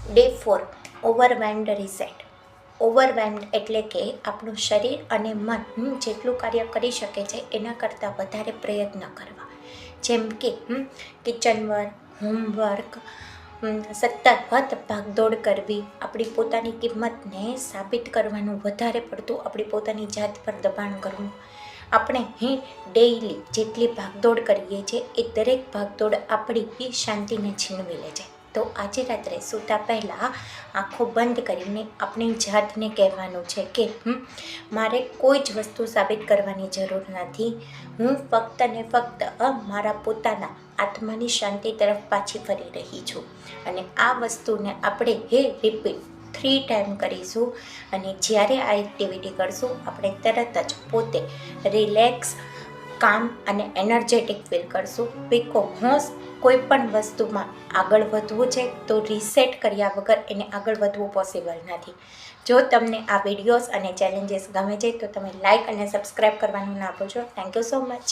Day 4 ઓવરવેલ્મ્ડ reset. ઓવરવેલ્મ્ડ એટલે કે આપણું શરીર અને મન જેટલું કાર્ય કરી શકે છે એના કરતાં વધારે પ્રયત્ન કરવા. જેમ કે કિચન વર્ક, હોમવર્ક, સતત ભાગદોડ કરવી, આપણી પોતાની કિંમતને સાબિત કરવાનું વધારે પડતું આપણી પોતાની જાત પર દબાણ કરવું. આપણે ડેઈલી જેટલી ભાગદોડ કરીએ છીએ એ દરેક ભાગદોડ આપણી શાંતિને છીનવી લે છે. તો આજે રાત્રે સૂતા પહેલાં આંખો બંધ કરીને આપણી જાતને કહેવાનું છે કે મારે કોઈ જ વસ્તુ સાબિત કરવાની જરૂર નથી. હું ફક્ત ને ફક્ત મારા પોતાના આત્માની શાંતિ તરફ પાછી ફરી રહી છું. અને આ વસ્તુને આપણે રિપીટ 3 ટાઈમ કરીશું. અને જ્યારે આ એક્ટિવિટી કરશું આપણે તરત જ પોતે રિલેક્સ, કામ અને એનર્જેટિક ફીલ કરશું. બિકોઝ કોઈ પણ વસ્તુમાં આગળ વધવું છે તો રીસેટ કર્યા વગર એને આગળ વધવું પોસિબલ નથી. જો તમને આ વિડીયોઝ અને ચેલેન્જીસ ગમે છે તો તમે લાઇક અને સબસ્ક્રાઈબ કરવાનું ના ભૂલશો. Thank you so much.